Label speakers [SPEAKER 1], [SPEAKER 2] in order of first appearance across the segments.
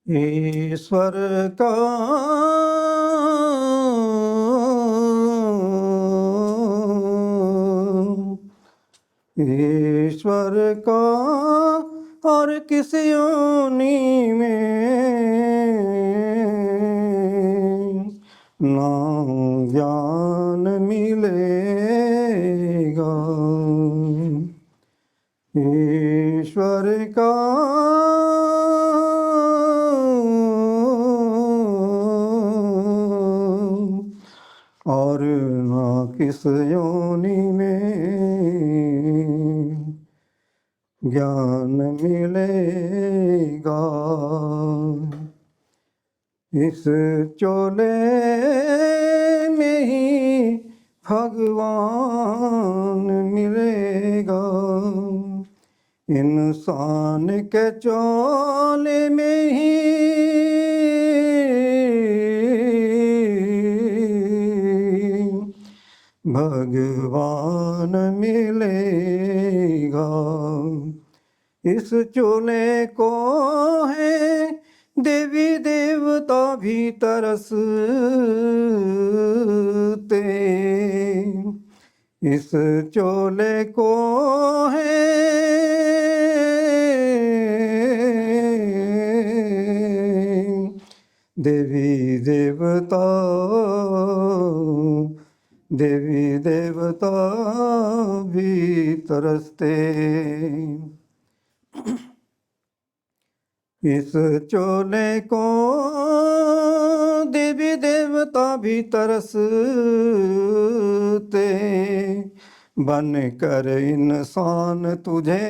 [SPEAKER 1] ईश्वर का ईश्वर का और किस योनि में ना ज्ञान मिलेगा। ईश्वर का और ना किस योनि में ज्ञान मिलेगा। इस चोले में ही भगवान मिलेगा। इंसान के चोले में ही भगवान मिलेगा। इस चोले को है देवी देवता भी तरसते। इस चोले को है देवी देवता भी तरसते। इस चोले को देवी देवता भी तरसते। बन कर इंसान तुझे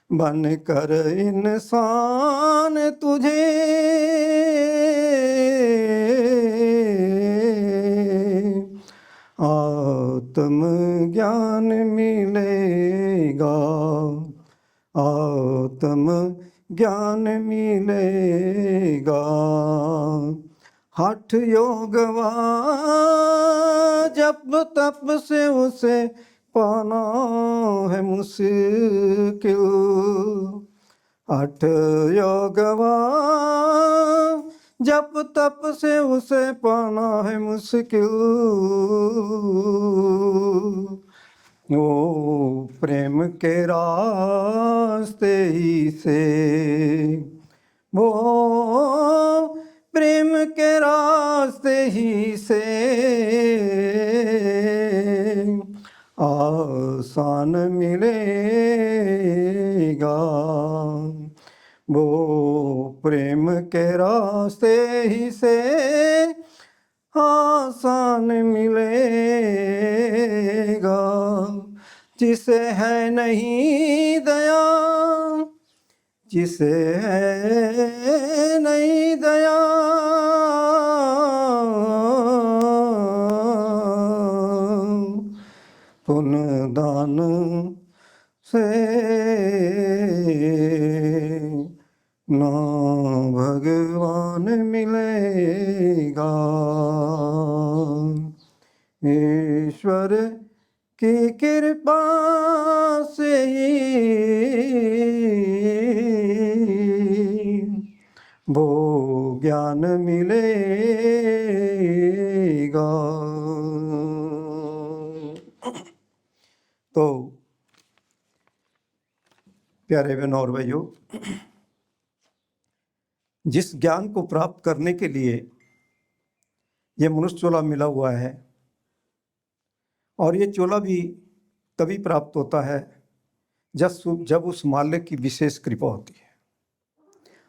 [SPEAKER 1] बन कर इंसान तुझे आत्म ज्ञान मिलेगा। आत्म ज्ञान मिलेगा। हठ योगवा जप तप से उसे पाना है मुश्किल। हठ योगवा जप तप से उसे पाना है मुश्किल। वो प्रेम के रास्ते ही से वो प्रेम के रास्ते ही से आसान मिलेगा। वो प्रेम के रास्ते ही से आसान मिलेगा। जिसे है नहीं दया जिसे है नहीं दया पुण्य दान से ना भगवान मिलेगा। ईश्वर की कृपा से ही वो ज्ञान मिलेगा। तो प्यारे बहनों और भाइयों, जिस ज्ञान को प्राप्त करने के लिए ये मनुष्य चोला मिला हुआ है, और ये चोला भी तभी प्राप्त होता है जब उस मालिक की विशेष कृपा होती है।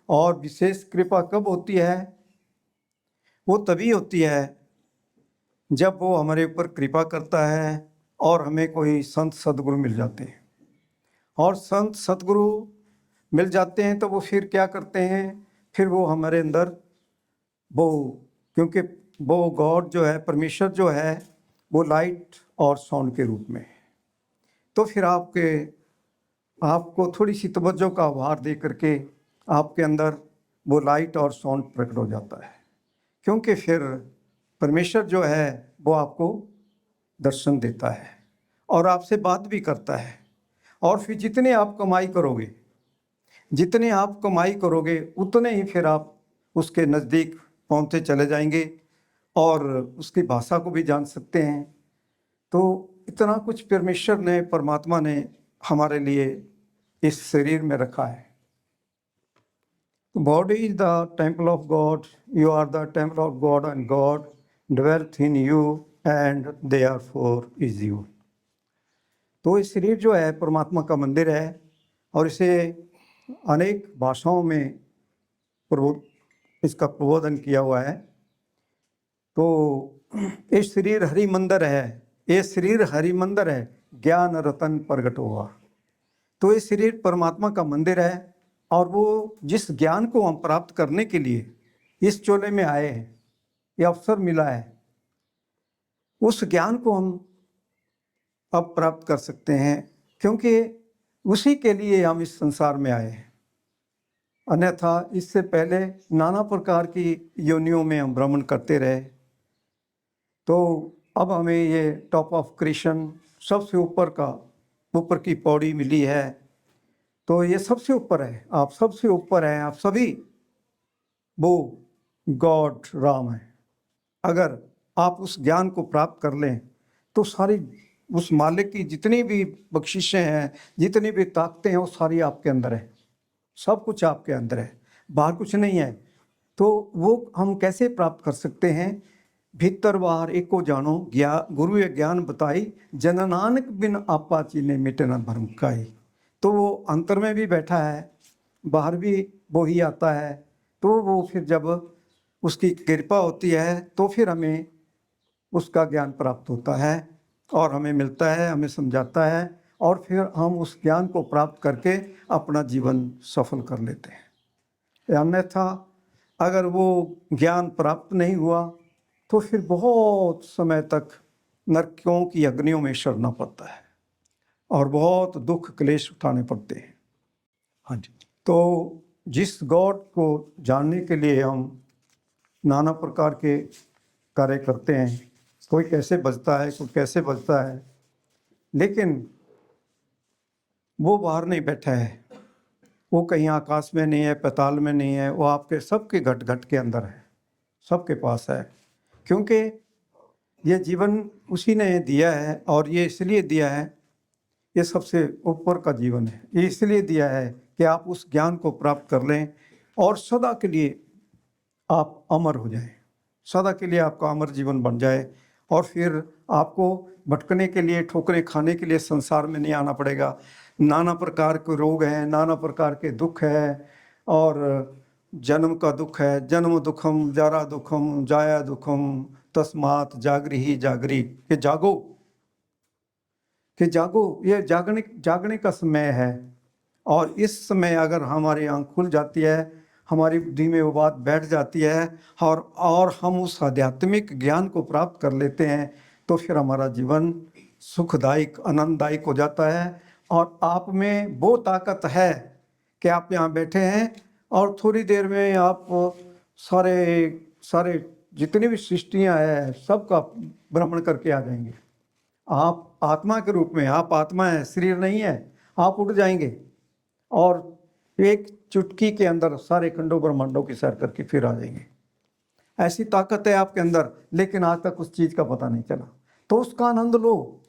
[SPEAKER 1] और विशेष कृपा कब होती है? वो तभी होती है जब वो हमारे ऊपर कृपा करता है और हमें कोई संत सदगुरु मिल जाते हैं। और संत सदगुरु मिल जाते हैं तो वो फिर क्या करते हैं? फिर वो हमारे अंदर वो, क्योंकि वो गॉड जो है, परमेश्वर जो है, वो लाइट और साउंड के रूप में है। तो फिर आपको थोड़ी सी तवज्जो का आभार दे करके आपके अंदर वो लाइट और साउंड प्रकट हो जाता है। क्योंकि फिर परमेश्वर जो है वो आपको दर्शन देता है और आपसे बात भी करता है। और फिर जितने आप कमाई करोगे, जितने आप कमाई करोगे उतने ही फिर आप उसके नज़दीक पहुंचते चले जाएंगे और उसकी भाषा को भी जान सकते हैं। तो इतना कुछ परमात्मा ने हमारे लिए इस शरीर में रखा है। Body is the temple of God, you are the temple of God and God dwelleth in you and therefore is you। तो ये शरीर जो है परमात्मा का मंदिर है और इसे अनेक भाषाओं में इसका प्रबोधन किया हुआ है। तो ये शरीर हरि मंदिर है, ये शरीर हरि मंदिर है, ज्ञान रतन प्रगट हुआ। तो ये शरीर परमात्मा का मंदिर है और वो जिस ज्ञान को हम प्राप्त करने के लिए इस चोले में आए हैं, ये अवसर मिला है, उस ज्ञान को हम अब प्राप्त कर सकते हैं क्योंकि उसी के लिए हम इस संसार में आए हैं। अन्यथा इससे पहले नाना प्रकार की योनियों में हम भ्रमण करते रहे। तो अब हमें ये टॉप ऑफ क्रिएशन सबसे ऊपर की पौड़ी मिली है। तो ये सबसे ऊपर है, आप सबसे ऊपर हैं, आप सभी वो गॉड राम है। अगर आप उस ज्ञान को प्राप्त कर लें तो सारी उस मालिक की जितनी भी बख्शिशें हैं, जितनी भी ताकतें हैं, वो सारी आपके अंदर है। सब कुछ आपके अंदर है, बाहर कुछ नहीं है। तो वो हम कैसे प्राप्त कर सकते हैं? भीतर बाहर एक को जानो, गुरु ये ज्ञान बताई, जन नानक बिन आपा चीने मिटे न भरम काई। तो वो अंतर में भी बैठा है, बाहर भी वो ही आता है। तो वो फिर जब उसकी कृपा होती है तो फिर हमें उसका ज्ञान प्राप्त होता है और हमें मिलता है, हमें समझाता है और फिर हम उस ज्ञान को प्राप्त करके अपना जीवन सफल कर लेते हैं। अन्यथा अगर वो ज्ञान प्राप्त नहीं हुआ तो फिर बहुत समय तक नरकों की अग्नियों में सड़ना पड़ता है और बहुत दुख क्लेश उठाने पड़ते हैं। हाँ जी। तो जिस गॉड को जानने के लिए हम नाना प्रकार के कार्य करते हैं, कोई कैसे बचता है, कोई कैसे बचता है, लेकिन वो बाहर नहीं बैठा है, वो कहीं आकाश में नहीं है, पाताल में नहीं है, वो आपके सबके घट घट के अंदर है, सबके पास है। क्योंकि ये जीवन उसी ने दिया है और ये इसलिए दिया है, ये सबसे ऊपर का जीवन है, ये इसलिए दिया है कि आप उस ज्ञान को प्राप्त कर लें और सदा के लिए आप अमर हो जाएं, सदा के लिए आपका अमर जीवन बन जाए और फिर आपको भटकने के लिए, ठोकरें खाने के लिए संसार में नहीं आना पड़ेगा। नाना प्रकार के रोग हैं, नाना प्रकार के दुख है और जन्म का दुख है, जन्म दुखम जारा दुखम जाया दुखम तस्मात जागरी जागरी, कि जागो, कि जागो। ये जागने का समय है और इस समय अगर हमारी आँख खुल जाती है, हमारी बुद्धि में वो बात बैठ जाती है और हम उस आध्यात्मिक ज्ञान को प्राप्त कर लेते हैं तो फिर हमारा जीवन सुखदायक, आनंददायक हो जाता है। और आप में वो ताकत है कि आप यहाँ बैठे हैं और थोड़ी देर में आप सारे जितनी भी सृष्टियाँ हैं सबका भ्रमण करके आ जाएंगे। आप आत्मा के रूप में, आप आत्मा है, शरीर नहीं है, आप उठ जाएंगे और एक चुटकी के अंदर सारे खंडों ब्रह्मांडों की सैर करके फिर आ जाएंगे। ऐसी ताकत है आपके अंदर, लेकिन आज तक उस चीज़ का पता नहीं चला। तो उसका आनंद लो।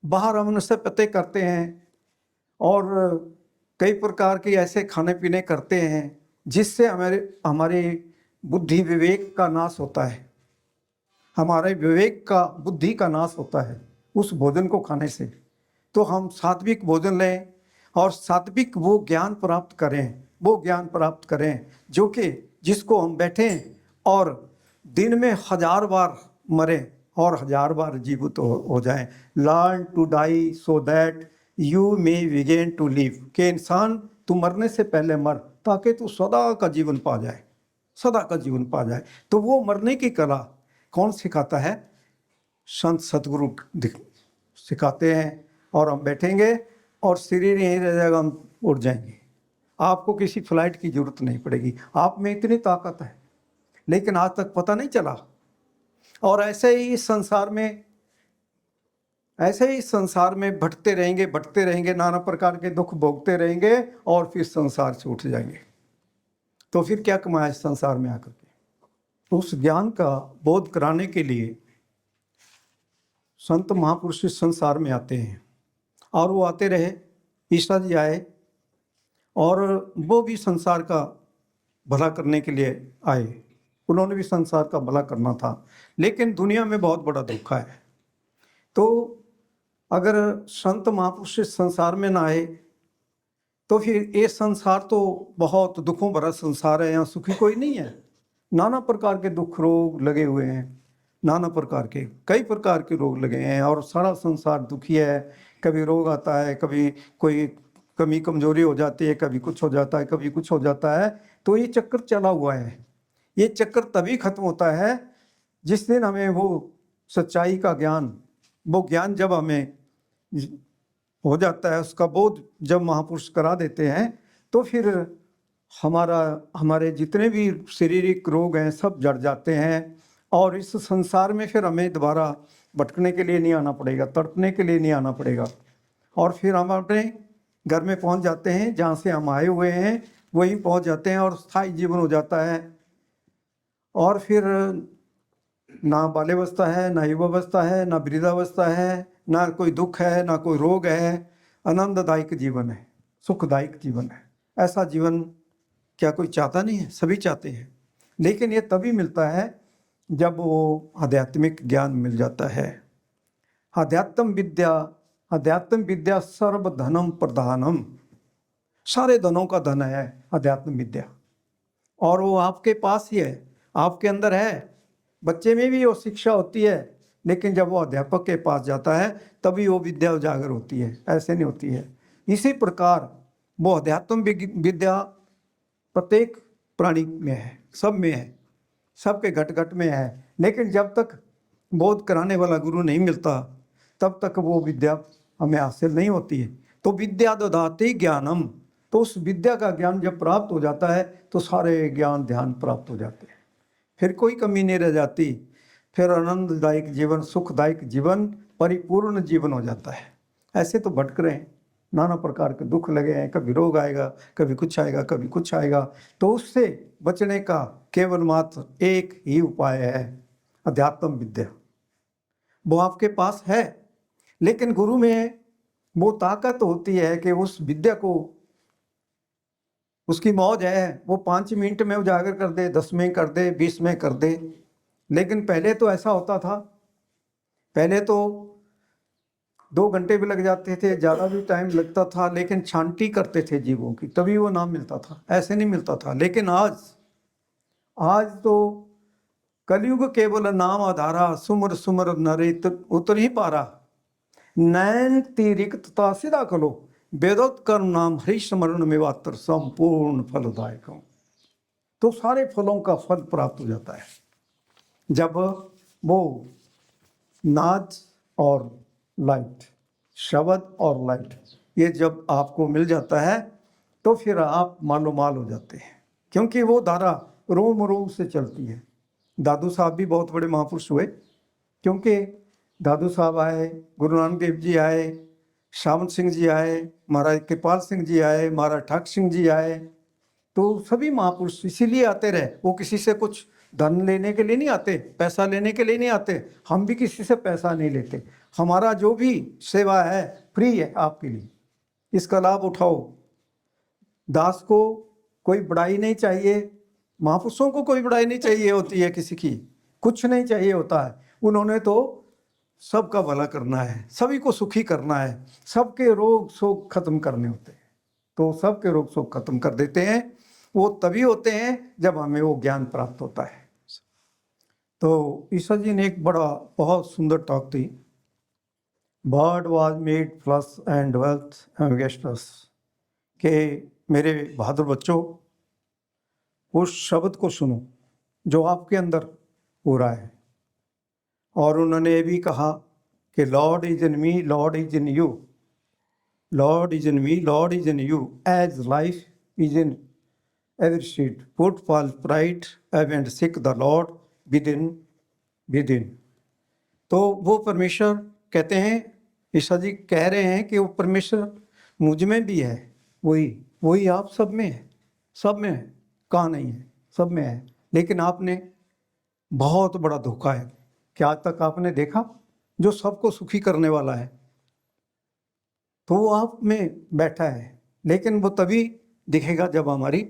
[SPEAKER 1] बाहर हम उससे पते करते हैं और कई प्रकार के ऐसे खाने पीने करते हैं जिससे हमारे बुद्धि विवेक का नाश होता है, हमारे विवेक का, बुद्धि का नाश होता है उस भोजन को खाने से। तो हम सात्विक भोजन लें और सात्विक वो ज्ञान प्राप्त करें, वो ज्ञान प्राप्त करें जो कि जिसको हम बैठें और दिन में 1000 बार मरें और 1000 बार जीवित हो जाएं। Learn to die so that you may begin to live, कि इंसान तू मरने से पहले मर ताकि तू सदा का जीवन पा जाए, सदा का जीवन पा जाए। तो वो मरने की कला कौन सिखाता है? संत सतगुरु सिखाते हैं। और हम बैठेंगे और शरीर यहीं रह जाएगा, हम उड़ जाएंगे। आपको किसी फ्लाइट की जरूरत नहीं पड़ेगी, आप में इतनी ताकत है, लेकिन आज तक पता नहीं चला। और ऐसे ही इस संसार में ऐसे ही संसार में भटकते रहेंगे, नाना प्रकार के दुख भोगते रहेंगे और फिर संसार से उठ जाएंगे। तो फिर क्या कमाया इस संसार में आकर के? उस ज्ञान का बोध कराने के लिए संत महापुरुष इस संसार में आते हैं, और वो आते रहे। ईसा जी आए और वो भी संसार का भला करने के लिए आए, उन्होंने भी संसार का भला करना था, लेकिन दुनिया में बहुत बड़ा दुख है। तो अगर संत महापुरुष इस संसार में ना आए तो फिर ये संसार तो बहुत दुखों भरा संसार है, यहाँ सुखी कोई नहीं है। नाना प्रकार के दुख रोग लगे हुए हैं, नाना प्रकार के कई प्रकार के रोग लगे हैं, और सारा संसार दुखी है। कभी रोग आता है, कभी कोई कमी कमजोरी हो जाती है, कभी कुछ हो जाता है, कभी कुछ हो जाता है। तो ये चक्कर चला हुआ है। ये चक्कर तभी खत्म होता है जिस दिन हमें वो सच्चाई का ज्ञान, वो ज्ञान जब हमें हो जाता है, उसका बोध जब महापुरुष करा देते हैं, तो फिर हमारे जितने भी शारीरिक रोग हैं सब जड़ जाते हैं। और इस संसार में फिर हमें दोबारा भटकने के लिए नहीं आना पड़ेगा, तड़पने के लिए नहीं आना पड़ेगा, और फिर हम अपने घर में पहुंच जाते हैं, जहाँ से हम आए हुए हैं वहीं पहुंच जाते हैं, और स्थायी जीवन हो जाता है। और फिर ना बाल्यावस्था है, ना युवावस्था है, ना वृद्धावस्था है, ना कोई दुख है, ना कोई रोग है। आनंददायक जीवन है, सुखदायक जीवन है। ऐसा जीवन क्या कोई चाहता नहीं है? सभी चाहते हैं, लेकिन ये तभी मिलता है जब वो आध्यात्मिक ज्ञान मिल जाता है। अध्यात्म विद्या सर्व धनम प्रधानम, सारे धनों का धन है अध्यात्म विद्या, और वो आपके पास ही है, आपके अंदर है। बच्चे में भी वो शिक्षा होती है, लेकिन जब वो अध्यापक के पास जाता है तभी वो विद्या उजागर होती है, ऐसे नहीं होती है। इसी प्रकार वो अध्यात्म विद्या प्रत्येक प्राणी में है, सब में है, सबके घट घट में है। लेकिन जब तक बोध कराने वाला गुरु नहीं मिलता तब तक वो विद्या हमें हासिल नहीं होती है। तो विद्या ददाति ज्ञानम, तो उस विद्या का ज्ञान जब प्राप्त हो जाता है तो सारे ज्ञान ध्यान प्राप्त हो जाते हैं, फिर कोई कमी नहीं रह जाती। फिर आनंददायक जीवन, सुखदायक जीवन, परिपूर्ण जीवन हो जाता है। ऐसे तो भटक रहे हैं, नाना प्रकार के दुख लगे हैं, कभी रोग आएगा, कभी कुछ आएगा, कभी कुछ आएगा। तो उससे बचने का केवल मात्र एक ही उपाय है, अध्यात्म विद्या। वो आपके पास है, लेकिन गुरु में वो ताकत होती है कि उस विद्या को, उसकी मौज है, वो 5 मिनट में उजागर कर दे, 10 में कर दे, 20 में कर दे। लेकिन पहले तो ऐसा होता था, पहले तो 2 घंटे भी लग जाते थे, ज़्यादा भी टाइम लगता था, लेकिन छांटी करते थे जीवों की, तभी वो नाम मिलता था, ऐसे नहीं मिलता था। लेकिन आज तो कलयुग केवल नाम आधारा, सुमर सुमर नरेत उतर ही पारा, नैन तिरिक्तता सिदा खलो, वेदोत कर्म नाम हरि स्मरण में वात्र संपूर्ण फलदायक। तो सारे फलों का फल प्राप्त हो जाता है जब वो नाद और लाइट, शब्द और लाइट, ये जब आपको मिल जाता है तो फिर आप मालो माल हो जाते हैं, क्योंकि वो धारा रोम रोम से चलती है। दादू साहब भी बहुत बड़े महापुरुष हुए, क्योंकि दादू साहब आए, गुरु नानक देव जी आए, सावंत सिंह जी आए, महाराज कृपाल सिंह जी आए, महाराज ठाकुर सिंह जी आए। तो सभी महापुरुष इसीलिए आते रहे, वो किसी से कुछ धन लेने के लिए नहीं आते, पैसा लेने के लिए नहीं आते। हम भी किसी से पैसा नहीं लेते, हमारा जो भी सेवा है फ्री है आपके लिए, इसका लाभ उठाओ। दास को कोई बड़ाई नहीं चाहिए, महापुरुषों को कोई बड़ाई नहीं चाहिए होती है, किसी की कुछ नहीं चाहिए होता है। उन्होंने तो सबका भला करना है, सभी को सुखी करना है, सबके रोग शोक खत्म करने होते हैं। तो सबके रोग शोक खत्म कर देते हैं। वो तभी होते हैं जब हमें वो ज्ञान प्राप्त होता है। तो ईसा जी ने एक बहुत सुंदर talk the, bird was made flush and wealth against us, के मेरे बहादुर बच्चों उस शब्द को सुनो जो आपके अंदर हो रहा है। और उन्होंने ये भी कहा कि Lord is in me, Lord is in you, Lord is in me, Lord is in you, as life is in every seed, put fall pride and seek the Lord within. तो वो परमेश्वर कहते हैं ईसा जी कह रहे हैं कि वो परमेश्वर मुझ में भी है, वही वही आप सब में है, सब में है, कहाँ नहीं है, सब में है। लेकिन आपने बहुत बड़ा धोखा है कि आज तक आपने देखा जो सबको सुखी करने वाला है तो वो आप में बैठा है, लेकिन वो तभी दिखेगा जब हमारी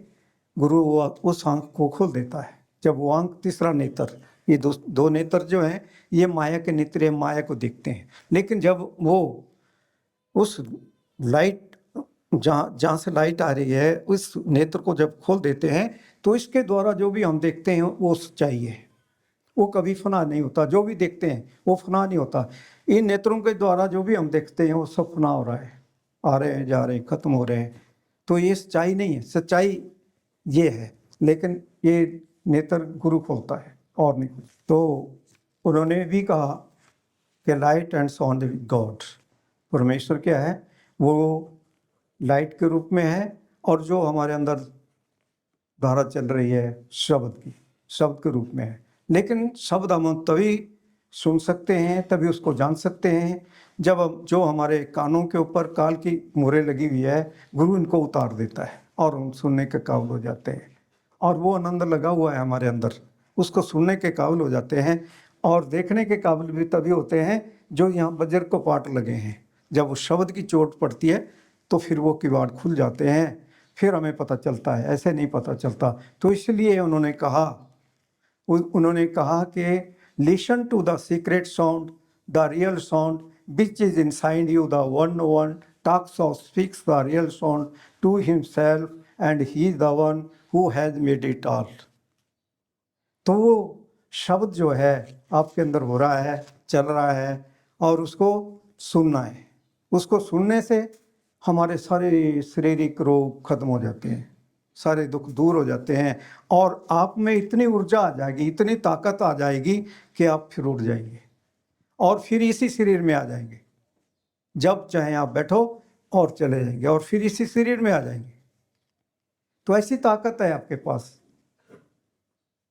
[SPEAKER 1] गुरु वो उस आंख को खोल देता है, जब वो आंख, तीसरा नेत्र, ये दो नेत्र जो हैं ये माया के नेत्र हैं, माया को देखते हैं। लेकिन जब वो उस लाइट, जहाँ से लाइट आ रही है, उस नेत्र को जब खोल देते हैं तो इसके द्वारा जो भी हम देखते हैं वो सच्चाई है, वो कभी फना नहीं होता। जो भी देखते हैं वो फना नहीं होता। इन नेत्रों के द्वारा जो भी हम देखते हैं वो सब फना हो रहा है, आ रहे हैं, जा रहे हैं, खत्म हो रहे हैं। तो ये सच्चाई नहीं है, सच्चाई ये है। लेकिन ये नेत्र गुरु खोलता है और नहीं कुछ। तो उन्होंने भी कहा कि लाइट एंड साउंड गॉड, परमेश्वर क्या है, वो लाइट के रूप में है, और जो हमारे अंदर धारा चल रही है शब्द की, शब्द के रूप में है। लेकिन शब्द हम तभी सुन सकते हैं, तभी उसको जान सकते हैं जब जो हमारे कानों के ऊपर काल की मोहरें लगी हुई है, गुरु इनको उतार देता है और हम सुनने के काबिल हो जाते हैं। और वो आनंद लगा हुआ है हमारे अंदर, उसको सुनने के काबिल हो जाते हैं। और देखने के काबिल भी तभी होते हैं जो यहाँ वज्र को पाट लगे हैं। जब वो शब्द की चोट पड़ती है तो फिर वो किवाड़ खुल जाते हैं, फिर हमें पता चलता है, ऐसे नहीं पता चलता। तो इसलिए उन्होंने कहा कि listen to the secret sound, the real sound which is inside you, the one talks और speaks the real sound to himself and he is the one who has made it all. तो वो शब्द जो है आपके अंदर हो रहा है, चल रहा है, और उसको सुनना है। उसको सुनने से हमारे सारे शारीरिक रोग खत्म हो जाते हैं, सारे दुख दूर हो जाते हैं, और आप में इतनी ऊर्जा आ जाएगी, इतनी ताकत आ जाएगी कि आप फिर उठ जाएंगे और फिर इसी शरीर में आ जाएंगे। जब चाहे आप बैठो और चले जाएंगे और फिर इसी शरीर में आ जाएंगे। तो ऐसी ताकत है आपके पास,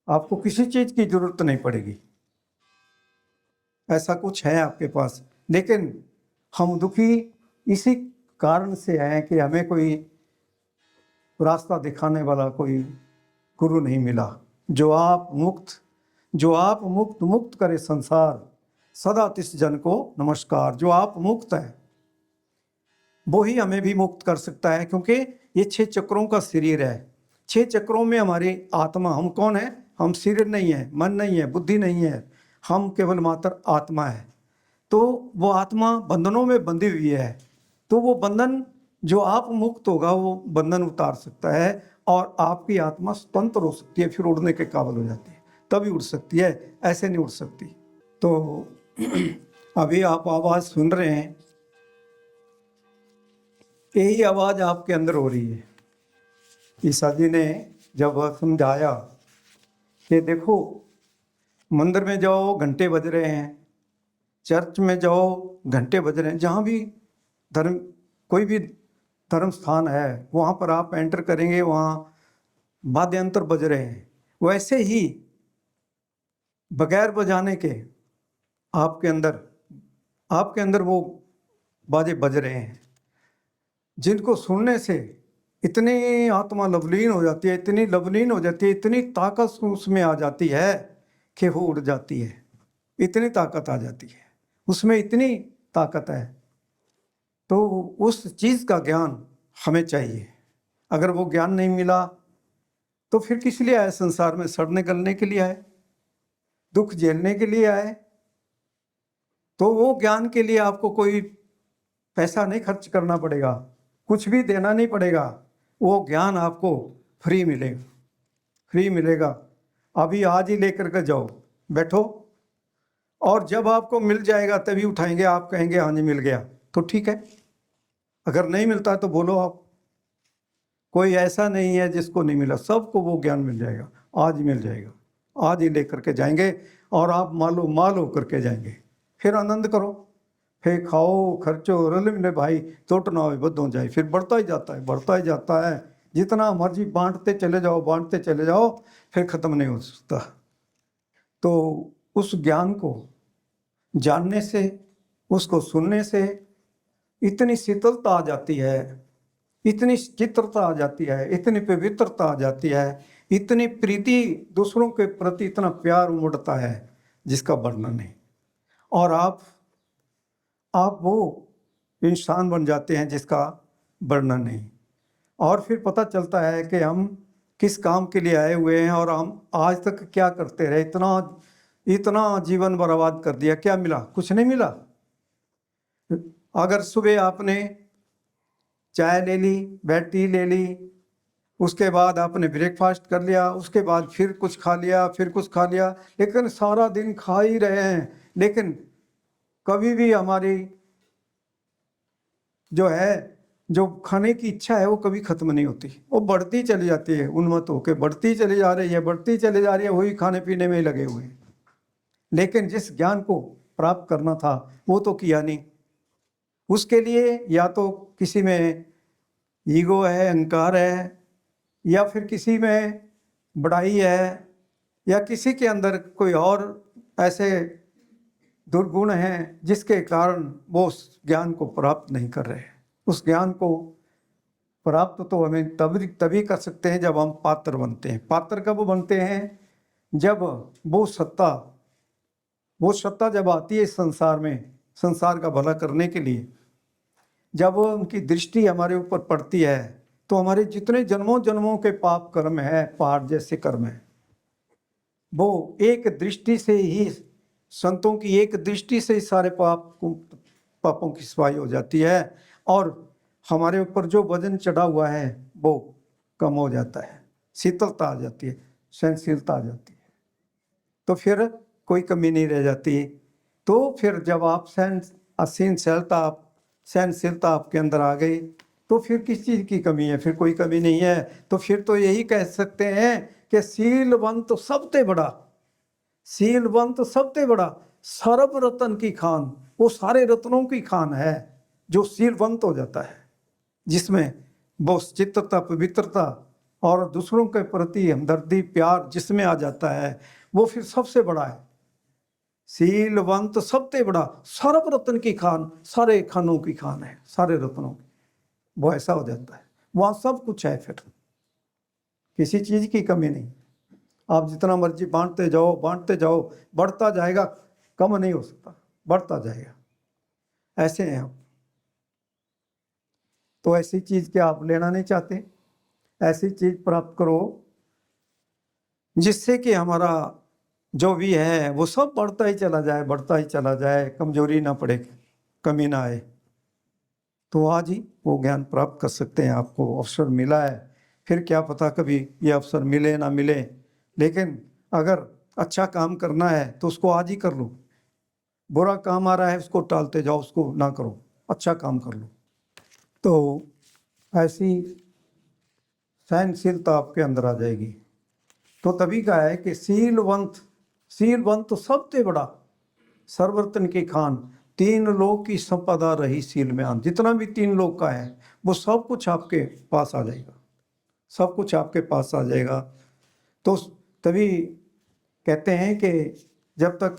[SPEAKER 1] आपको किसी चीज की जरूरत नहीं पड़ेगी, ऐसा कुछ है आपके पास। लेकिन हम दुखी इसी कारण से हैं कि हमें कोई रास्ता दिखाने वाला कोई गुरु नहीं मिला, जो आप मुक्त करे संसार, सदा तिस जन को नमस्कार। जो आप मुक्त है वो ही हमें भी मुक्त कर सकता है, क्योंकि ये 6 चक्रों का शरीर है। 6 चक्रों में हमारी आत्मा, हम कौन है, हम शरीर नहीं है, मन नहीं है, बुद्धि नहीं है, हम केवल मात्र आत्मा है। तो वो आत्मा बंधनों में बंधी हुई है, तो वो बंधन जो आप मुक्त होगा वो बंधन उतार सकता है, और आपकी आत्मा स्वतंत्र हो सकती है, फिर उड़ने के काबिल हो जाती है, तभी उड़ सकती है, ऐसे नहीं उड़ सकती। तो अभी आप आवाज़ सुन रहे हैं, यही आवाज़ आपके अंदर हो रही है। ईसा जी ने जब समझाया कि देखो, मंदिर में जाओ घंटे बज रहे हैं, चर्च में जाओ घंटे बज रहे हैं, जहाँ भी कोई भी धर्म स्थान है वहाँ पर आप एंटर करेंगे, वहाँ वाद्य यंत्र बज रहे हैं। वैसे ही बगैर बजाने के आपके अंदर वो बाजे बज रहे हैं, जिनको सुनने से इतनी आत्मा लवलीन हो जाती है, इतनी लवलीन हो जाती है, इतनी ताकत उसमें आ जाती है कि वो उड़ जाती है, इतनी ताकत आ जाती है उसमें, इतनी ताकत है। तो उस चीज़ का ज्ञान हमें चाहिए। अगर वो ज्ञान नहीं मिला तो फिर किस लिए आए संसार में, सड़ने गलने के लिए आए, दुख झेलने के लिए आए। तो वो ज्ञान के लिए आपको कोई पैसा नहीं खर्च करना पड़ेगा, कुछ भी देना नहीं पड़ेगा, वो ज्ञान आपको फ्री मिलेगा, फ्री मिलेगा। अभी आज ही लेकर के जाओ, बैठो, और जब आपको मिल जाएगा तभी उठाएंगे, आप कहेंगे हाँ जी मिल गया, तो ठीक है। अगर नहीं मिलता तो बोलो आप, कोई ऐसा नहीं है जिसको नहीं मिला, सबको वो ज्ञान मिल जाएगा, आज ही मिल जाएगा, आज ही लेकर के जाएंगे, और आप माल होकर के जाएंगे। फिर आनंद करो, फिर खाओ, खर्चो, रल मिले भाई, तोट ना हो बद हो जाए, फिर बढ़ता ही जाता है, बढ़ता ही जाता है, जितना मर्जी बांटते चले जाओ, फिर ख़त्म नहीं हो सकता। तो उस ज्ञान को जानने से, उसको सुनने से इतनी शीतलता आ जाती है, इतनी चित्रता आ जाती है, इतनी पवित्रता आ जाती है, इतनी प्रीति दूसरों के प्रति, इतना प्यार उमड़ता है जिसका वर्णन नहीं। और आप वो इंसान बन जाते हैं जिसका वर्णन नहीं। और फिर पता चलता है कि हम किस काम के लिए आए हुए हैं और हम आज तक क्या करते रहे, इतना जीवन बर्बाद कर दिया, क्या मिला? कुछ नहीं मिला। अगर सुबह आपने चाय ले ली, बेड टी ले ली, उसके बाद आपने ब्रेकफास्ट कर लिया, उसके बाद फिर कुछ खा लिया, फिर कुछ खा लिया, लेकिन सारा दिन खा ही रहे हैं, लेकिन कभी भी हमारी जो खाने की इच्छा है वो कभी खत्म नहीं होती, वो बढ़ती चली जाती है, उन्मत्त होकर बढ़ती चली जा रही है, बढ़ती चली जा रही है, वही खाने पीने में ही लगे हुए हैं। लेकिन जिस ज्ञान को प्राप्त करना था वो तो किया नहीं। उसके लिए या तो किसी में ईगो है, अहंकार है, या फिर किसी में बड़ाई है, या किसी के अंदर कोई और ऐसे दुर्गुण हैं जिसके कारण वो उस ज्ञान को प्राप्त नहीं कर रहे। उस ज्ञान को प्राप्त तो हमें तभी कर सकते हैं जब हम पात्र बनते हैं। पात्र कब बनते हैं? जब वो सत्ता जब आती है इस संसार में, संसार का भला करने के लिए, जब उनकी दृष्टि हमारे ऊपर पड़ती है तो हमारे जितने जन्मों जन्मों के पाप कर्म है, पहाड़ जैसे कर्म है, वो एक दृष्टि से ही, संतों की एक दृष्टि से ही सारे पापों की सफाई हो जाती है और हमारे ऊपर जो वजन चढ़ा हुआ है वो कम हो जाता है, शीतलता आ जाती है, सहनशीलता आ जाती है, तो फिर कोई कमी नहीं रह जाती। तो फिर जब आप सहनशीलता आपके अंदर आ गई तो फिर किस चीज़ की कमी है? फिर कोई कमी नहीं है। तो फिर तो यही कह सकते हैं कि शीलवंत सबसे बड़ा सर्व रतन की खान, वो सारे रत्नों की खान है जो शीलवंत हो जाता है, जिसमें वो चित्रता, पवित्रता और दूसरों के प्रति हमदर्दी, प्यार जिसमें आ जाता है, वो फिर सबसे बड़ा है। शीलवंत सबसे बड़ा सर्व रत्न की खान, सारे खानों की खान है, सारे रत्नों की, वो ऐसा हो जाता है। वहाँ सब कुछ है, फिर किसी चीज़ की कमी नहीं। आप जितना मर्जी बांटते जाओ, बढ़ता जाएगा, कम नहीं हो सकता, बढ़ता जाएगा। ऐसे हैं आप। तो ऐसी चीज़ क्या आप लेना नहीं चाहते? ऐसी चीज़ प्राप्त करो जिससे कि हमारा जो भी है वो सब बढ़ता ही चला जाए, कमजोरी ना पड़े, कमी ना आए। तो आज ही वो ज्ञान प्राप्त कर सकते हैं। आपको अवसर मिला है, फिर क्या पता कभी ये अवसर मिले ना मिले, लेकिन अगर अच्छा काम करना है तो उसको आज ही कर लो। बुरा काम आ रहा है उसको टालते जाओ, उसको ना करो, अच्छा काम कर लो। तो ऐसी सहनशीलता आपके अंदर आ जाएगी। तो तभी कहा है कि शीलवंत सबसे बड़ा सर्वरतन की खान, तीन लोक की संपदा रही शील में आन। जितना भी तीन लोक का है वो सब कुछ आपके पास आ जाएगा, सब कुछ आपके पास आ जाएगा। तो तभी कहते हैं कि जब तक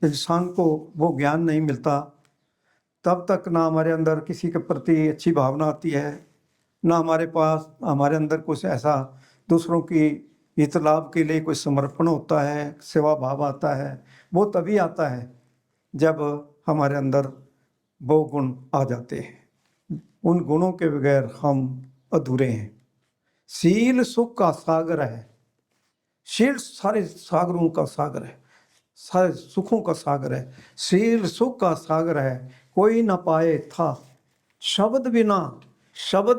[SPEAKER 1] इंसान को वो ज्ञान नहीं मिलता तब तक ना हमारे अंदर किसी के प्रति अच्छी भावना आती है, ना हमारे अंदर कुछ ऐसा दूसरों की हित लाभ के लिए कोई समर्पण होता है, सेवा भाव आता है। वो तभी आता है जब हमारे अंदर वो गुण आ जाते हैं। उन गुणों के बगैर हम अधूरे हैं। शील सुख का सागर है। शील सारे सागरों का सागर है, सारे सुखों का सागर है। शील सुख का सागर है, कोई न पाए था। शब्द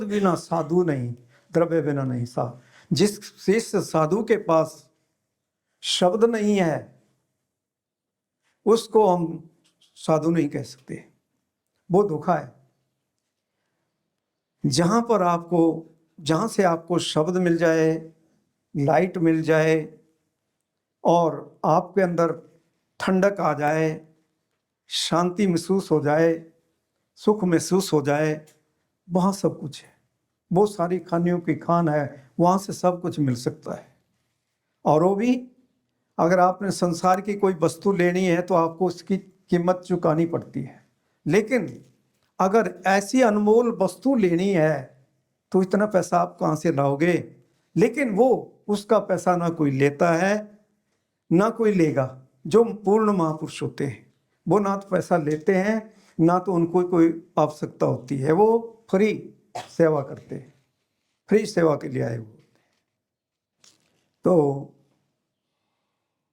[SPEAKER 1] बिना साधु नहीं, द्रव्य बिना नहीं सा। जिस साधु के पास शब्द नहीं है उसको हम साधु नहीं कह सकते, वो धोखा है। जहां से आपको शब्द मिल जाए, लाइट मिल जाए और आपके अंदर ठंडक आ जाए, शांति महसूस हो जाए, सुख महसूस हो जाए, वहाँ सब कुछ है। वो सारी खानियों की खान है, वहाँ से सब कुछ मिल सकता है। और वो भी अगर आपने संसार की कोई वस्तु लेनी है तो आपको उसकी कीमत चुकानी पड़ती है, लेकिन अगर ऐसी अनमोल वस्तु लेनी है तो इतना पैसा आप कहाँ से लाओगे? लेकिन वो उसका पैसा ना कोई लेता है ना कोई लेगा। जो पूर्ण महापुरुष होते हैं वो ना तो पैसा लेते हैं ना तो उनको कोई आवश्यकता होती है, वो फ्री सेवा करते हैं, फ्री सेवा के लिए आए हुए होते हैं। तो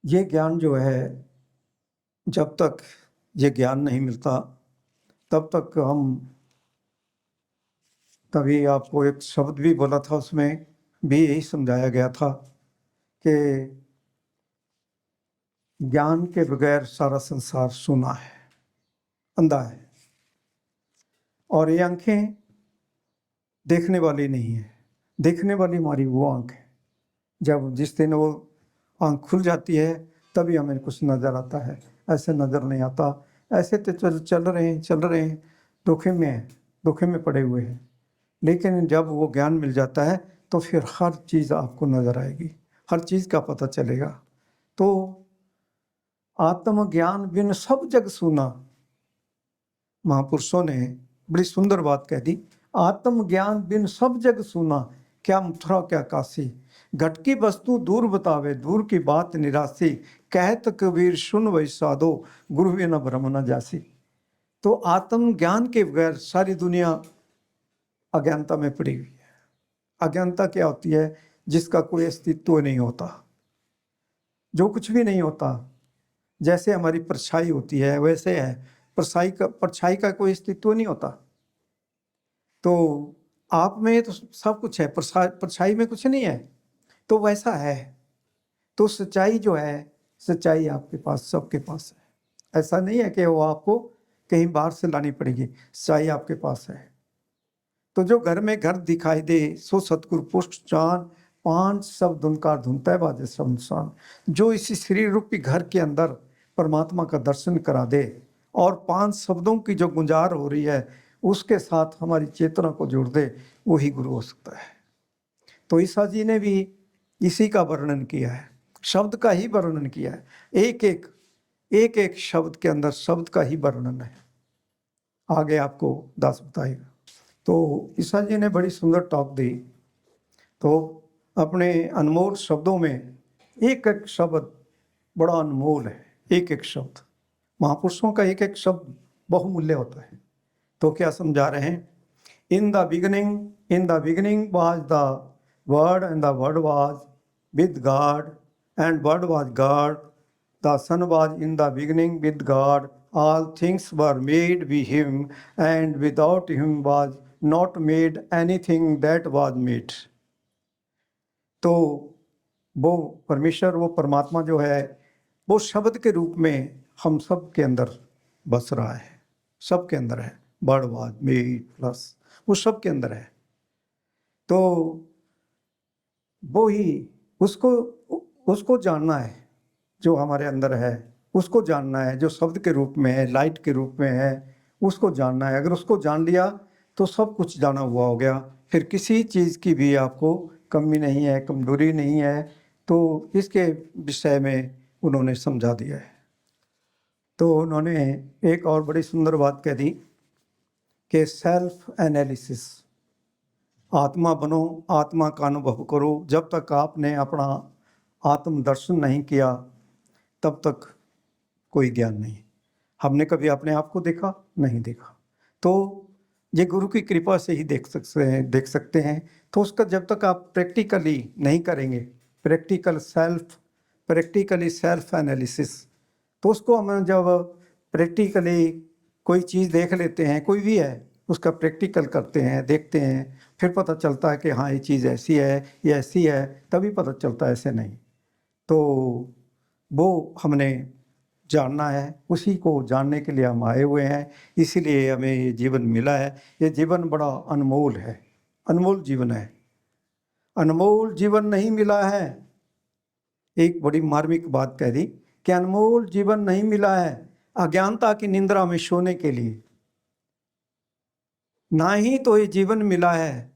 [SPEAKER 1] ये ज्ञान जो है, जब तक ये ज्ञान नहीं मिलता तब तक हम, तभी आपको एक शब्द भी बोला था, उसमें भी यही समझाया गया था कि ज्ञान के बगैर सारा संसार सूना है, अंधा है, और ये आंखें देखने वाली नहीं है। देखने वाली हमारी वो आंख है, जब जिस दिन वो आंख खुल जाती है तभी हमें कुछ नज़र आता है, ऐसे नज़र नहीं आता। ऐसे तो चल रहे हैं, धोखे में पड़े हुए हैं। लेकिन जब वो ज्ञान मिल जाता है तो फिर हर चीज़ आपको नज़र आएगी, हर चीज़ का पता चलेगा। तो आत्मज्ञान बिन सब जग सूना, महापुरुषों ने बड़ी सुंदर बात कह दी। आत्मज्ञान बिन सब जग सूना, क्या मथुरा क्या काशी, घट की वस्तु दूर बतावे दूर की बात निराशी, कहत कबीर सुन वै साधो गुरु बिना ब्रह्म न जासी। तो आत्मज्ञान के बगैर सारी दुनिया अज्ञानता में पड़ी हुई है। अज्ञानता क्या होती है? जिसका कोई अस्तित्व नहीं होता, जो कुछ भी नहीं होता। जैसे हमारी परछाई होती है वैसे है, परछाई का कोई अस्तित्व नहीं होता। तो आप में तो सब कुछ है, परछाई में कुछ नहीं है, तो वैसा है। तो सच्चाई जो है, सच्चाई आपके पास, सबके पास है। ऐसा नहीं है कि वो आपको कहीं बाहर से लानी पड़ेगी, सच्चाई आपके पास है। तो जो घर में घर दिखाई दे सो सतगुरु पुष्ट जान, पांच शब्द उनका धुनता है बाजे शमशान। जो इसी शरीर रूपी घर के अंदर परमात्मा का दर्शन करा दे और पांच शब्दों की जो गुंजार हो रही है उसके साथ हमारी चेतना को जोड़ दे, वही गुरु हो सकता है। तो ईसा जी ने भी इसी का वर्णन किया है, शब्द का ही वर्णन किया है। एक एक शब्द के अंदर शब्द का ही वर्णन है। आगे आपको दास बताएगा। तो ईसा जी ने बड़ी सुंदर टॉक दी। तो अपने अनमोल शब्दों में एक एक शब्द बड़ा अनमोल है। एक एक शब्द, महापुरुषों का एक एक शब्द बहुमूल्य होता है। तो क्या समझा रहे हैं? In the beginning was the word and the word was with God and word was God, the son was in the beginning with God, all things were made by him and without him was not made anything that was made। तो वो परमेश्वर, वो परमात्मा जो है, वो शब्द के रूप में हम सब के अंदर बस रहा है, सब के अंदर है। वर्ड वाज मेड प्लस वो सब के अंदर है। तो वो ही उसको जानना है जो हमारे अंदर है, उसको जानना है जो शब्द के रूप में है, लाइट के रूप में है, उसको जानना है। अगर उसको जान लिया तो सब कुछ जाना हुआ हो गया, फिर किसी चीज़ की भी आपको कमी नहीं है, कमजोरी नहीं है। तो इसके विषय में उन्होंने समझा दिया है। तो उन्होंने एक और बड़ी सुंदर बात कह दी कि सेल्फ एनालिसिस, आत्मा बनो, आत्मा का अनुभव करो। जब तक आपने अपना आत्म दर्शन नहीं किया तब तक कोई ज्ञान नहीं। हमने कभी अपने आप को देखा? नहीं देखा। तो ये गुरु की कृपा से ही देख सकते हैं। तो उसका जब तक आप प्रैक्टिकली नहीं करेंगे, प्रैक्टिकली सेल्फ एनालिसिस, तो उसको हम जब प्रैक्टिकली कोई चीज़ देख लेते हैं, कोई भी है, उसका प्रैक्टिकल करते हैं, देखते हैं, फिर पता चलता है कि हाँ ये चीज़ ऐसी है, ये ऐसी है, तभी पता चलता है, ऐसे नहीं। तो वो हमने जानना है, उसी को जानने के लिए हम आए हुए हैं, इसीलिए हमें ये जीवन मिला है। ये जीवन बड़ा अनमोल है, अनमोल जीवन है। अनमोल जीवन नहीं मिला है, एक बड़ी मार्मिक बात कह दी कि अनमोल जीवन नहीं मिला है अज्ञानता की निंद्रा में सोने के लिए। ना ही तो ये जीवन मिला है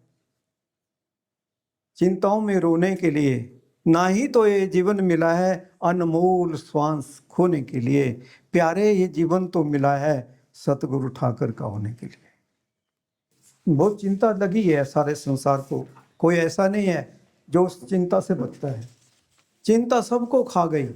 [SPEAKER 1] चिंताओं में रोने के लिए, ना ही तो ये जीवन मिला है अनमोल श्वास खोने के लिए। प्यारे, ये जीवन तो मिला है सतगुरु ठाकर का होने के लिए। बहुत चिंता लगी है सारे संसार को, कोई ऐसा नहीं है जो उस चिंता से बचता है। चिंता सबको खा गई,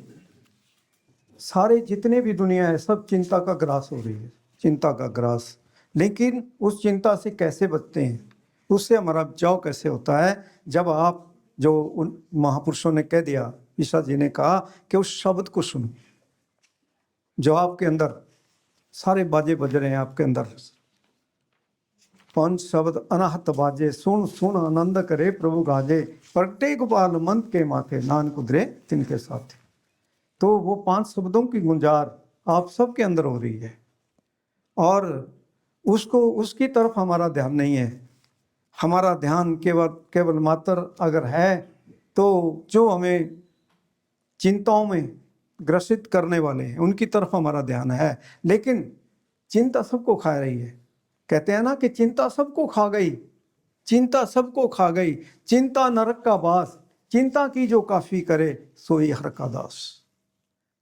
[SPEAKER 1] सारे जितने भी दुनिया है सब चिंता का ग्रास हो रही है, चिंता का ग्रास। लेकिन उस चिंता से कैसे बचते हैं, उससे हमारा बचाव कैसे होता है? जब आप, जो उन महापुरुषों ने कह दिया, ईशा जी ने कहा कि उस शब्द को सुनो जो आपके अंदर, सारे बाजे बज रहे हैं आपके अंदर, पंच शब्द अनाहत बाजे, सुन सुन आनंद करे प्रभु गाजे, प्रगटे गोपाल मंत के माथे, नानक उधरे तिनके साथ। तो वो 5 शब्दों की गुंजार आप सबके अंदर हो रही है, और उसको, उसकी तरफ हमारा ध्यान नहीं है। हमारा ध्यान केवल मात्र अगर है तो जो हमें चिंताओं में ग्रसित करने वाले हैं उनकी तरफ हमारा ध्यान है। लेकिन चिंता सबको खा रही है। कहते हैं ना कि चिंता सबको खा गई, चिंता सबको खा गई, चिंता नरक का बास, चिंता की जो काफी करे सोई हर का दास।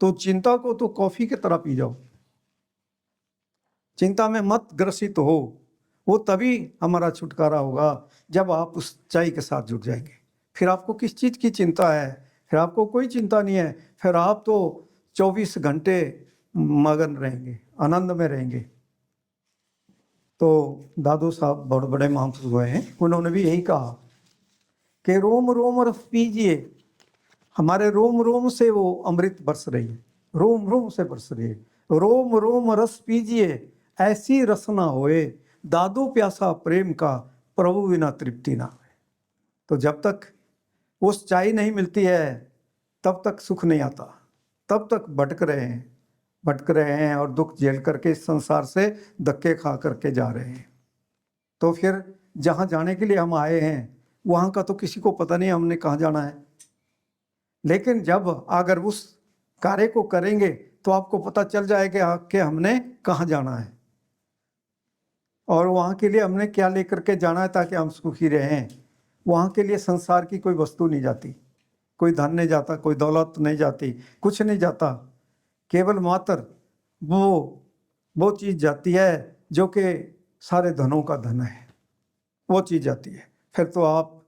[SPEAKER 1] तो चिंता को तो कॉफी की तरह पी जाओ, चिंता में मत ग्रसित हो। वो तभी हमारा छुटकारा होगा जब आप उस चाय के साथ जुड़ जाएंगे। फिर आपको किस चीज़ की चिंता है? फिर आपको कोई चिंता नहीं है, फिर आप तो 24 घंटे मगन रहेंगे, आनंद में रहेंगे। तो दादू साहब बहुत बड़े महापुरुष हुए हैं, उन्होंने भी यही कहा कि रोम रोम रस पीजिए, हमारे रोम रोम से वो अमृत बरस रही है, रोम रोम से बरस रही है। रोम रोम रस पीजिए, ऐसी रसना होए, दादू प्यासा प्रेम का, प्रभु बिना तृप्ति ना होए। तो जब तक उस चाय नहीं मिलती है तब तक सुख नहीं आता, तब तक भटक रहे हैं और दुख झेल करके इस संसार से धक्के खा करके जा रहे हैं। तो फिर जहाँ जाने के लिए हम आए हैं वहाँ का तो किसी को पता नहीं हमने कहाँ जाना है। लेकिन जब अगर उस कार्य को करेंगे तो आपको पता चल जाएगा कि हमने कहाँ जाना है और वहाँ के लिए हमने क्या लेकर के जाना है ताकि हम सुखी रहें। वहाँ के लिए संसार की कोई वस्तु नहीं जाती, कोई धन नहीं जाता, कोई दौलत नहीं जाती, कुछ नहीं जाता। केवल मात्र वो चीज़ जाती है जो कि सारे धनों का धन है, वो चीज़ जाती है। फिर तो आप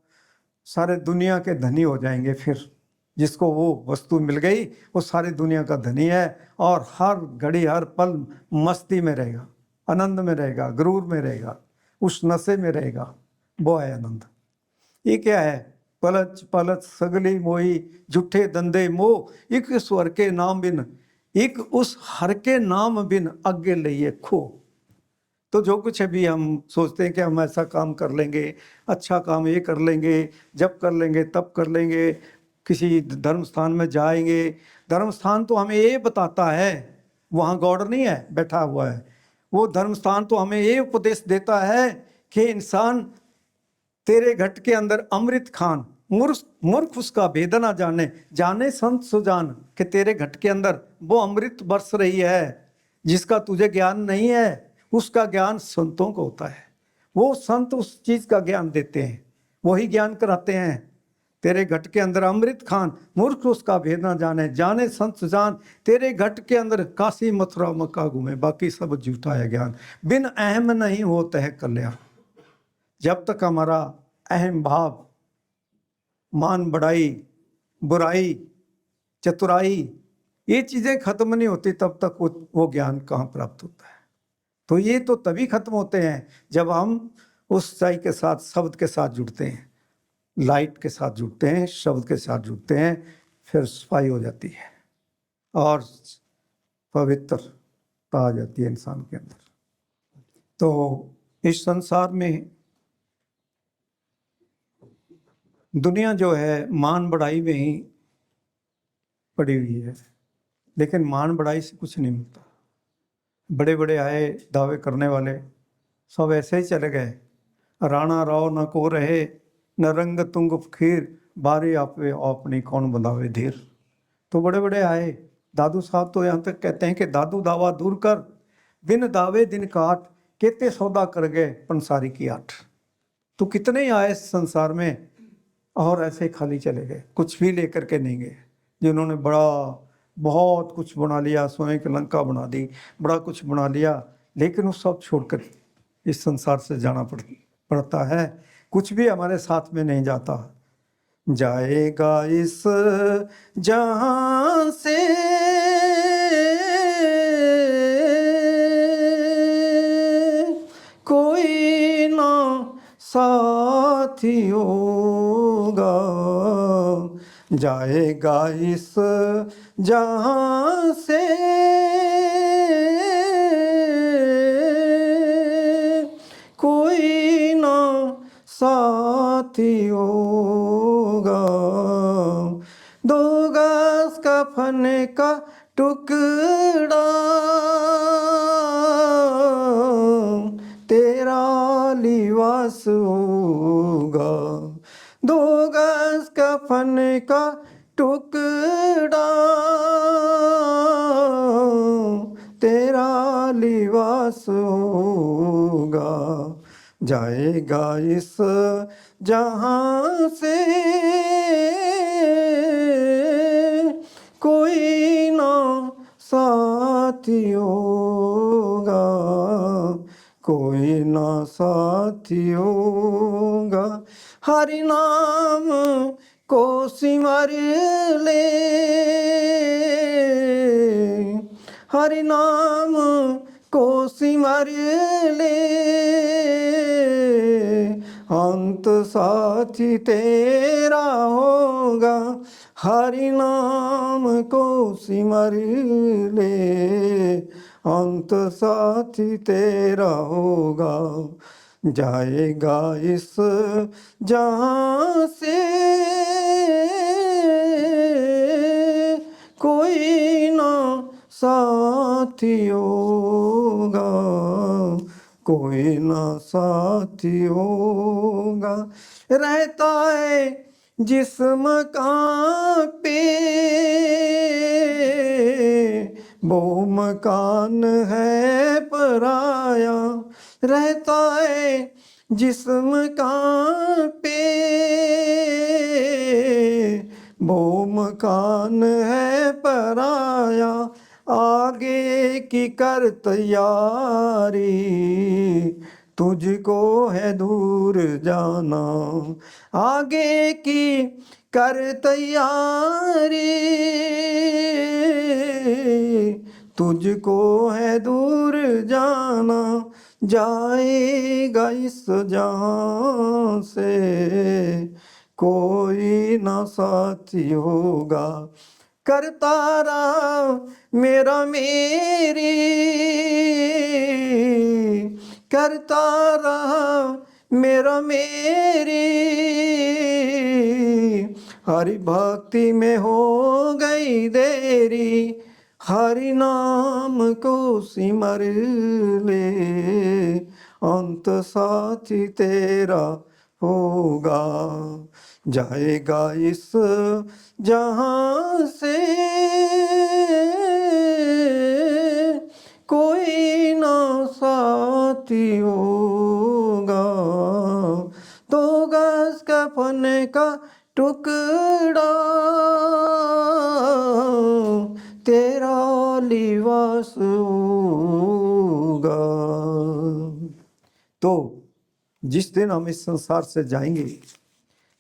[SPEAKER 1] सारे दुनिया के धनी हो जाएंगे। फिर जिसको वो वस्तु मिल गई वो सारी दुनिया का धनी है और हर घड़ी हर पल मस्ती में रहेगा, आनंद में रहेगा, गुरूर में रहेगा, उस नशे में रहेगा। वो है आनंद। ये क्या है? पलच पलच सगली मोही, झूठे धंधे मोह, एक स्वर के नाम बिन, एक उस हर के नाम बिन, आगे लइए खो। तो जो कुछ अभी हम सोचते हैं कि हम ऐसा काम कर लेंगे, अच्छा काम ये कर लेंगे, जब कर लेंगे तब कर लेंगे, किसी धर्म स्थान में जाएंगे। धर्म स्थान तो हमें ये बताता है, वहाँ गॉड नहीं है बैठा हुआ है। वो धर्म स्थान तो हमें ये उपदेश देता है कि इंसान तेरे घट के अंदर अमृत खान, मूर्ख उसका भेद ना जाने, जाने संत सुजान, कि तेरे घट के अंदर वो अमृत बरस रही है जिसका तुझे ज्ञान नहीं है। उसका ज्ञान संतों को होता है, वो संत उस चीज का ज्ञान देते हैं, वही ज्ञान कराते हैं। तेरे घट के अंदर अमृत खान, मूर्ख उसका भेद ना जाने, जाने संत सुजान, तेरे घट के अंदर काशी मथुरा मक्का घूमे, बाकी सब झूठा है ज्ञान, बिन अहम नहीं होता है कल्याण। जब तक हमारा अहम भाव, मान बढ़ाई, बुराई, चतुराई, ये चीजें खत्म नहीं होती तब तक वो ज्ञान कहाँ प्राप्त होता है। तो ये तो तभी खत्म होते हैं जब हम उस चाय के साथ, शब्द के साथ जुड़ते हैं, लाइट के साथ जुड़ते हैं, शब्द के साथ जुड़ते हैं। फिर सफाई हो जाती है और पवित्रता आ जाती है इंसान के अंदर। तो इस संसार में दुनिया जो है मान बढ़ाई में ही पड़ी हुई है, लेकिन मान बढ़ाई से कुछ नहीं मिलता। बड़े बड़े आए दावे करने वाले, सब ऐसे ही चले गए। राणा राव न को रहे, न रंग तुंग फकीर, बारी आपे अपनी कौन बंधावे धीर। तो बड़े बड़े आए, दादू साहब तो यहाँ तक कहते हैं कि दादू दावा दूर कर, बिन दावे दिन काट, केते सौदा कर गए पंसारी की आठ। तो कितने ही आए संसार में और ऐसे खाली चले गए, कुछ भी लेकर के नहीं गए। जिन्होंने बहुत कुछ बना लिया, सोने की लंका बना दी, बड़ा कुछ बना लिया, लेकिन वो सब छोड़कर इस संसार से जाना पड़ता है, कुछ भी हमारे साथ में नहीं जाता। जाएगा इस जहां से कोई ना साथी होगा, जाएगा इस जहां से कोई ना साथी होगा। दो गज कफन का टुकड़ा तेरा लिबास होगा, दो गज कफन का टुकड़ा तेरा लिबास होगा, जाएगा इस जहां से कोई ना साथी होगा, कोई ना साथी होगा। हरि नाम को सिमर ले, हरि नाम को सिमर ले, अंत साथी तेरा होगा। हरि नाम को सिमर ले, अंत साथी तेरा होगा, जाएगा इस जहां से कोई ना साथी होगा, कोई ना साथी होगा। रहता है जिस मकान पे वो मकान है पराया, रहता है जिस मकान पे वो मकान है पराया, आगे की कर तैयारी तुझको है दूर जाना, आगे की कर तैयारी तुझको है दूर जाना, जाएगा इस जहां से कोई ना साथी होगा। करता रहा मेरा मेरी, करता रहा मेरा मेरी, हरि भक्ति में हो गई देरी, हरि नाम को सिमर ले, अंत साथी तेरा होगा, जाएगा इस जहां से कोई ना साथी होगा। दो गज कफन का टुकड़ा तेरा लिबास होगा। तो जिस दिन हम इस संसार से जाएंगे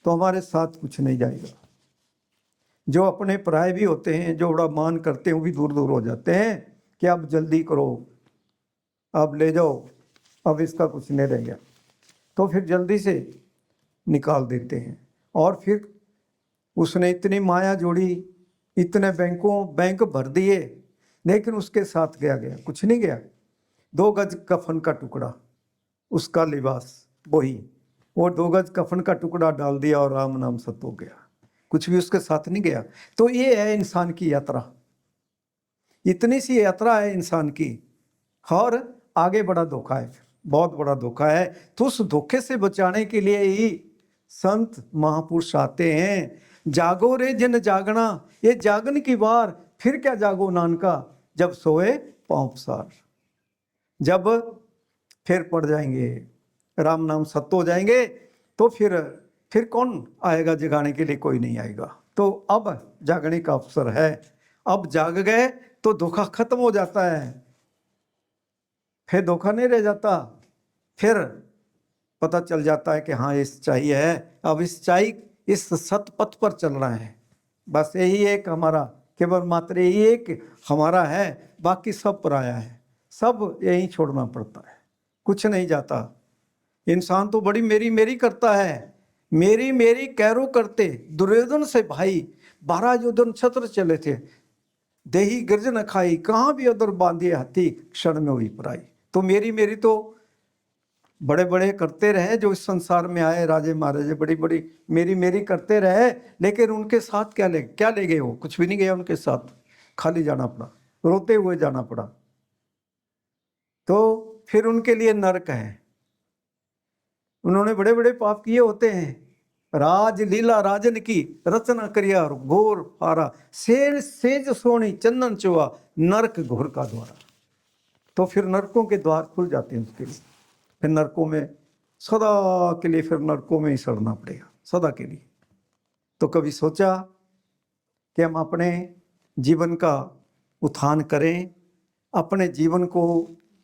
[SPEAKER 1] तो हमारे साथ कुछ नहीं जाएगा। जो अपने पराये भी होते हैं, जो बड़ा मान करते हैं, वो भी दूर दूर हो जाते हैं कि अब जल्दी करो, अब ले जाओ, अब इसका कुछ नहीं रह गया, तो फिर जल्दी से निकाल देते हैं। और फिर उसने इतनी माया जोड़ी, इतने बैंक भर दिए, लेकिन उसके साथ गया कुछ नहीं गया। 2 गज कफन का टुकड़ा, उसका लिबास वही, वो 2 गज कफन का टुकड़ा डाल दिया और राम नाम सत हो गया, कुछ भी उसके साथ नहीं गया। तो ये है इंसान की यात्रा, इतनी सी यात्रा है इंसान की, और आगे बड़ा धोखा है, बहुत बड़ा धोखा है। तो उस धोखे से बचाने के लिए ही संत महापुरुष आते हैं। जागो रे जन जागना, ये जागन की बार, फिर क्या जागो नानका, जब सोए पांव पसार। जब फिर पड़ जाएंगे, राम नाम सत्य हो जाएंगे, तो फिर कौन आएगा जगाने के लिए? कोई नहीं आएगा। तो अब जागने का अवसर है, अब जाग गए तो धोखा खत्म हो जाता है, फिर धोखा नहीं रह जाता, फिर पता चल जाता है कि हाँ ये सच्चाई है, अब इस सच्चाई इस सतपथ पर चलना है। बस यही एक हमारा, केवल मात्र यही एक हमारा है, बाकी सब पराया है, सब यही छोड़ना पड़ता है, कुछ नहीं जाता। इंसान तो बड़ी मेरी मेरी करता है, मेरी मेरी कैरो करते दुर्योधन से भाई 12 योधन छत्र चले थे, देही गर्जन खाई कहाँ भी उधर बांधी हाथी क्षण में हुई पराई। तो मेरी मेरी तो बड़े बड़े करते रहे जो इस संसार में आए, राजे महाराजे बड़ी बड़ी मेरी मेरी करते रहे, लेकिन उनके साथ क्या ले गए? वो कुछ भी नहीं गया उनके साथ, खाली जाना पड़ा, रोते हुए जाना पड़ा। तो फिर उनके लिए नरक है। उन्होंने बड़े बड़े पाप किए होते हैं, राज लीला राजन की रचना करिया घोर हारा, सेज सोनी चंदन चुआ नरक घोर का द्वारा। तो फिर नरकों के द्वार खुल जाते हैं उसके लिए, फिर नरकों में सदा के लिए, फिर नरकों में ही सड़ना पड़ेगा सदा के लिए। तो कभी सोचा कि हम अपने जीवन का उत्थान करें, अपने जीवन को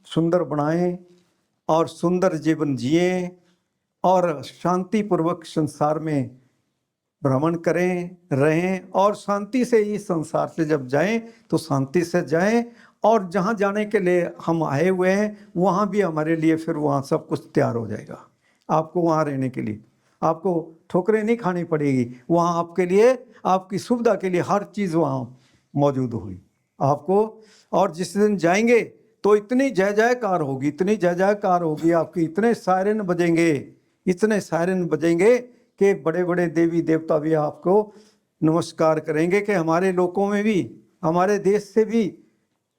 [SPEAKER 1] सुंदर बनाएं और सुंदर जीवन जिए और शांतिपूर्वक संसार में भ्रमण करें, रहें, और शांति से इस संसार से जब जाएं तो शांति से जाएं, और जहाँ जाने के लिए हम आए हुए हैं वहाँ भी हमारे लिए फिर वहाँ सब कुछ तैयार हो जाएगा। आपको वहाँ रहने के लिए आपको ठोकरें नहीं खानी पड़ेगी, वहाँ आपके लिए, आपकी सुविधा के लिए हर चीज़ वहाँ मौजूद हुई आपको। और जिस दिन जाएंगे तो इतनी जय जयकार होगी, इतनी जय जयकार होगी आपकी, इतने सायरन बजेंगे, इतने सायरन बजेंगे कि बड़े बड़े देवी देवता भी आपको नमस्कार करेंगे कि हमारे लोगों में भी, हमारे देश से भी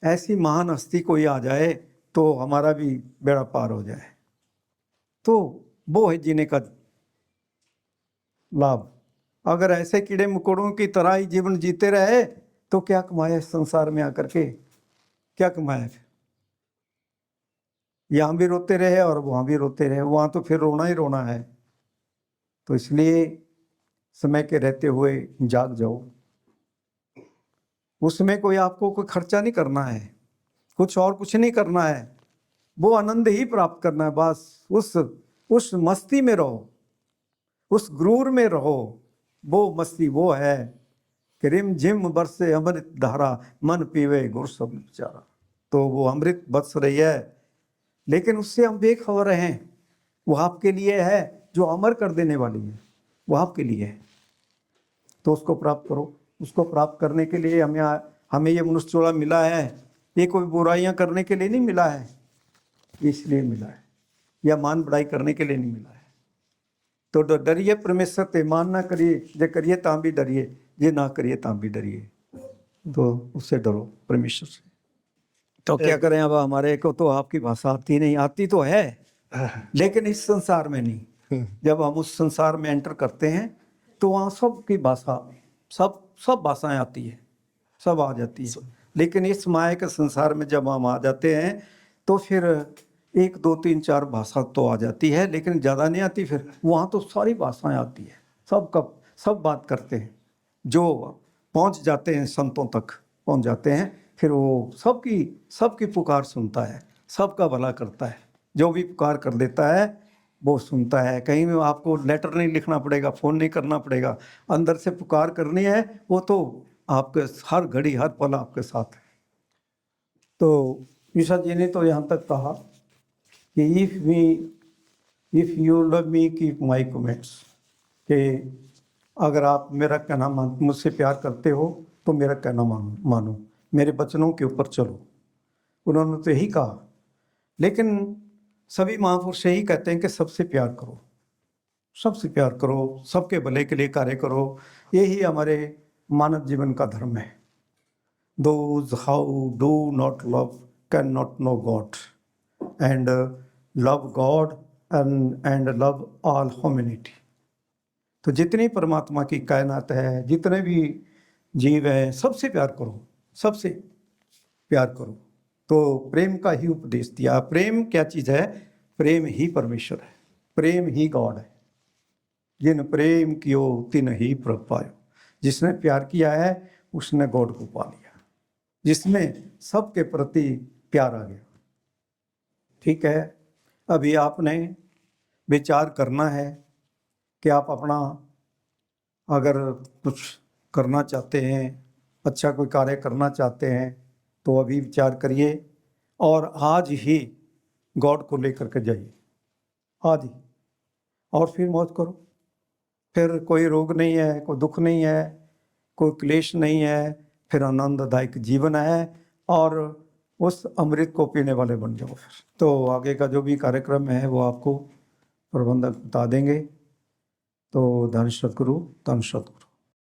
[SPEAKER 1] ऐसी महान हस्ती कोई आ जाए तो हमारा भी बेड़ा पार हो जाए। तो वो है जीने का लाभ। अगर ऐसे कीड़े मकोड़ों की तरह ही जीवन जीते रहे तो क्या कमाया इस संसार में आकर के, क्या कमाया? यहाँ भी रोते रहे और वहाँ भी रोते रहे, वहाँ तो फिर रोना ही रोना है। तो इसलिए समय के रहते हुए जाग जाओ। उसमें कोई आपको कोई खर्चा नहीं करना है, कुछ और कुछ नहीं करना है, वो आनंद ही प्राप्त करना है। बस उस मस्ती में रहो, उस गुरूर में रहो। वो मस्ती वो है कि रिम झिम बरसे अमृत धारा, मन पीवे गुर सब बेचारा। तो वो अमृत बरस रही है, लेकिन उससे हम बेखबर हैं। वो आपके लिए है, जो अमर कर देने वाली है, वो आपके लिए है। तो उसको प्राप्त करो। उसको प्राप्त करने के लिए हमें ये मनुष्य जोड़ा मिला है, ये कोई बुराइयां करने के लिए नहीं मिला है, इसलिए मिला है, या मान बढ़ाई करने के लिए नहीं मिला है। तो डरिए परमेश्वर ते, मान ना करिए, जे करिए तां भी डरिए, जे ना करिए तां भी डरिए। तो उससे डरो परमेश्वर से। तो क्या करें, अब हमारे को तो आपकी भाषा आती नहीं, आती तो है लेकिन इस संसार में नहीं। जब हम उस संसार में एंटर करते हैं तो वहाँ सबकी भाषा, सब भाषाएं आती है, सब आ जाती है। लेकिन इस माया के संसार में जब हम आ जाते हैं तो फिर 1 2 3 4 भाषा तो आ जाती है, लेकिन ज़्यादा नहीं आती। फिर वहाँ तो सारी भाषाएं आती है, सब बात करते हैं। जो पहुँच जाते हैं संतों तक पहुँच जाते हैं, फिर वो सबकी पुकार सुनता है, सबका भला करता है। जो भी पुकार कर देता है वो सुनता है। कहीं में आपको लेटर नहीं लिखना पड़ेगा, फ़ोन नहीं करना पड़ेगा, अंदर से पुकार करनी है, वो तो आपके हर घड़ी हर पल आपके साथ है। तो ईसा जी ने तो यहाँ तक कहा कि if you love me keep my comments, कि अगर आप मेरा कहना मुझसे प्यार करते हो तो मेरा कहना मानो, मेरे वचनों के ऊपर चलो। उन्होंने तो यही कहा। लेकिन सभी महापुरुष यही कहते हैं कि सबसे प्यार करो, सबसे प्यार करो, सबके भले के लिए कार्य करो। यही हमारे मानव जीवन का धर्म है। Those how do not love cannot know God, and love God and love all humanity। तो जितनी परमात्मा की कायनात है, जितने भी जीव हैं, सबसे प्यार करो, सबसे प्यार करो। तो प्रेम का ही उपदेश दिया। प्रेम क्या चीज़ है? प्रेम ही परमेश्वर है, प्रेम ही गॉड है। जिन प्रेम कियो तिन ही प्रभ पायो। जिसने प्यार किया है उसने गॉड को पा लिया, जिसमें सबके प्रति प्यार आ गया। ठीक है, अभी आपने विचार करना है कि आप अपना अगर कुछ करना चाहते हैं, अच्छा कोई कार्य करना चाहते हैं, तो अभी विचार करिए और आज ही गॉड को लेकर के जाइए, आज ही, और फिर मौज करो। फिर कोई रोग नहीं है, कोई दुख नहीं है, कोई क्लेश नहीं है, फिर आनंददायक जीवन है और उस अमृत को पीने वाले बन जाओ। फिर तो आगे का जो भी कार्यक्रम है वो आपको प्रबंधक बता देंगे। तो धन सतगुरु, धन सतगुरु।